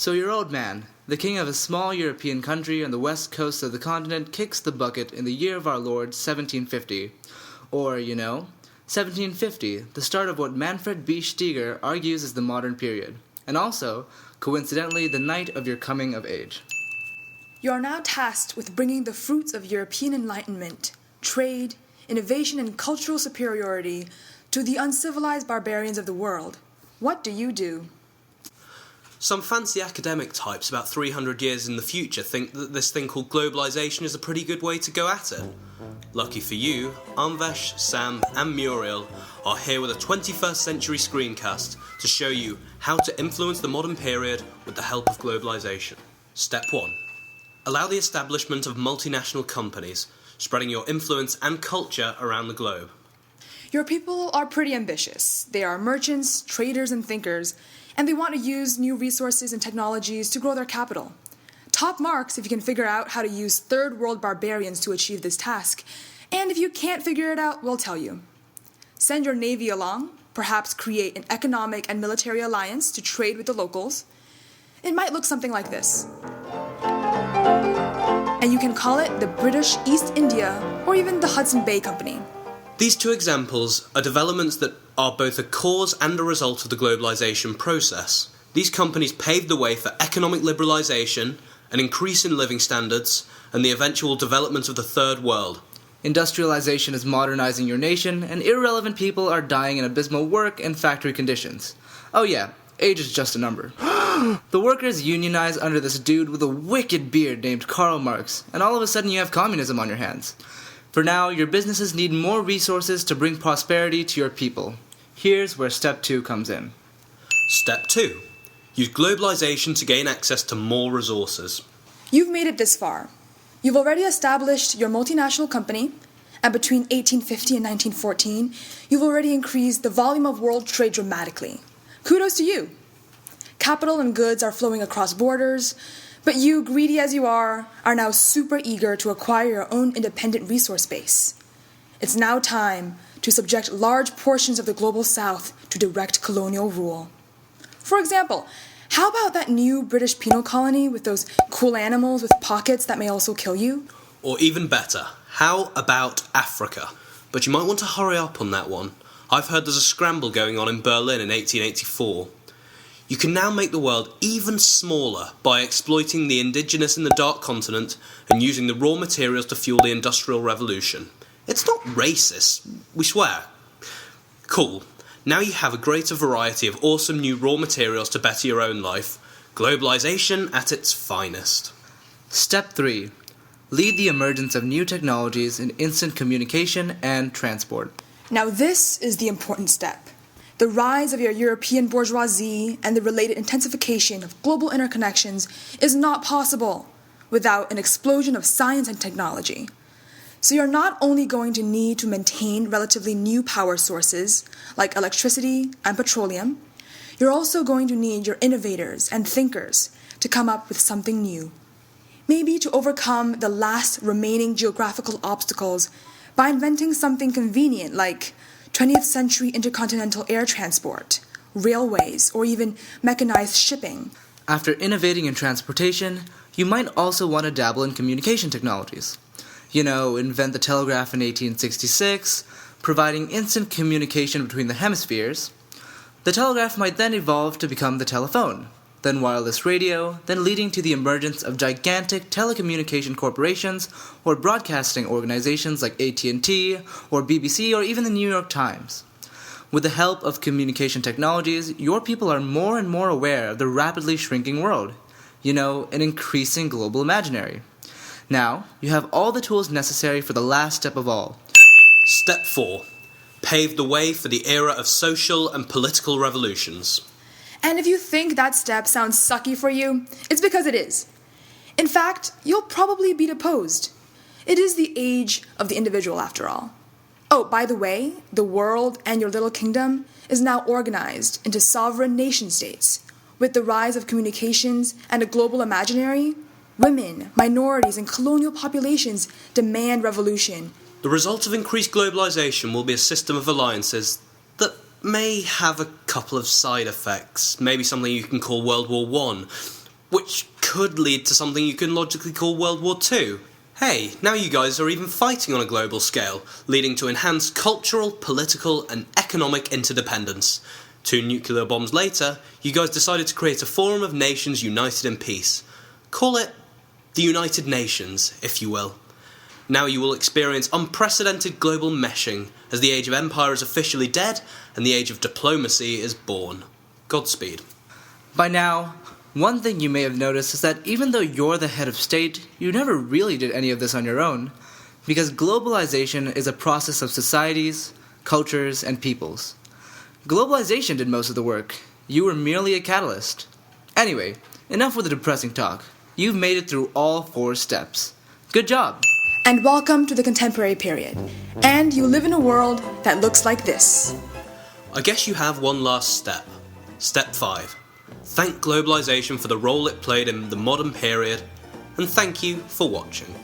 So your old man, the king of a small European country on the west coast of the continent, kicks the bucket in the year of our Lord 1750. Or, 1750, the start of what Manfred B. Steger argues is the modern period. And also, coincidentally, the night of your coming of age. You are now tasked with bringing the fruits of European enlightenment, trade, innovation, and cultural superiority to the uncivilized barbarians of the world. What do you do? Some fancy academic types about 300 years in the future think that this thing called globalization is a pretty good way to go at it. Lucky for you, Anvesh, Sam and Muriel are here with a 21st century screencast to show you how to influence the modern period with the help of globalization. Step 1. Allow the establishment of multinational companies, spreading your influence and culture around the globe. Your people are pretty ambitious. They are merchants, traders, and thinkers, and they want to use new resources and technologies to grow their capital. Top marks if you can figure out how to use third world barbarians to achieve this task. And if you can't figure it out, we'll tell you. Send your navy along, perhaps create an economic and military alliance to trade with the locals. It might look something like this. And you can call it the British East India or even the Hudson Bay Company. These two examples are developments that are both a cause and a result of the globalization process. These companies paved the way for economic liberalization, an increase in living standards, and the eventual development of the third world. Industrialization is modernizing your nation, and irrelevant people are dying in abysmal work and factory conditions. Oh yeah, age is just a number. The workers unionize under this dude with a wicked beard named Karl Marx, and all of a sudden you have communism on your hands. For now, your businesses need more resources to bring prosperity to your people. Here's where Step 2 comes in. Step 2. Use globalization to gain access to more resources. You've made it this far. You've already established your multinational company, and between 1850 and 1914, you've already increased the volume of world trade dramatically. Kudos to you. Capital and goods are flowing across borders, but you, greedy as you are now super eager to acquire your own independent resource base. It's now time to subject large portions of the global south to direct colonial rule. For example, how about that new British penal colony with those cool animals with pockets that may also kill you? Or even better, how about Africa? But you might want to hurry up on that one. I've heard there's a scramble going on in Berlin in 1884. You can now make the world even smaller by exploiting the indigenous in the Dark Continent and using the raw materials to fuel the Industrial Revolution. It's not racist, we swear. Cool. Now you have a greater variety of awesome new raw materials to better your own life. Globalization at its finest. Step 3. Lead the emergence of new technologies in instant communication and transport. Now this is the important step. The rise of your European bourgeoisie and the related intensification of global interconnections is not possible without an explosion of science and technology. So you're not only going to need to maintain relatively new power sources like electricity and petroleum, you're also going to need your innovators and thinkers to come up with something new. Maybe to overcome the last remaining geographical obstacles by inventing something convenient like 20th century intercontinental air transport, railways, or even mechanized shipping. After innovating in transportation, you might also want to dabble in communication technologies. Invent the telegraph in 1866, providing instant communication between the hemispheres. The telegraph might then evolve to become the telephone, then wireless radio, then leading to the emergence of gigantic telecommunication corporations or broadcasting organizations like AT&T or BBC or even the New York Times. With the help of communication technologies, your people are more and more aware of the rapidly shrinking world. An increasing global imaginary. Now, you have all the tools necessary for the last step of all. Step 4. Pave the way for the era of social and political revolutions. And if you think that step sounds sucky for you, it's because it is. In fact, you'll probably be deposed. It is the age of the individual after all. Oh, by the way, the world and your little kingdom is now organized into sovereign nation-states. With the rise of communications and a global imaginary, women, minorities, and colonial populations demand revolution. The result of increased globalization will be a system of alliances that may have a couple of side effects. Maybe something you can call World War I. which could lead to something you can logically call World War II. Hey, now you guys are even fighting on a global scale, leading to enhanced cultural, political, and economic interdependence. 2 nuclear bombs later, you guys decided to create a forum of nations united in peace. Call it the United Nations, if you will. Now you will experience unprecedented global meshing, as the age of empire is officially dead, and the age of diplomacy is born. Godspeed. By now, one thing you may have noticed is that even though you're the head of state, you never really did any of this on your own, because globalization is a process of societies, cultures, and peoples. Globalization did most of the work. You were merely a catalyst. Anyway, enough with the depressing talk. You've made it through all 4 steps. Good job! And welcome to the contemporary period. And you live in a world that looks like this. I guess you have one last step. Step 5. Thank globalization for the role it played in the modern period, and thank you for watching.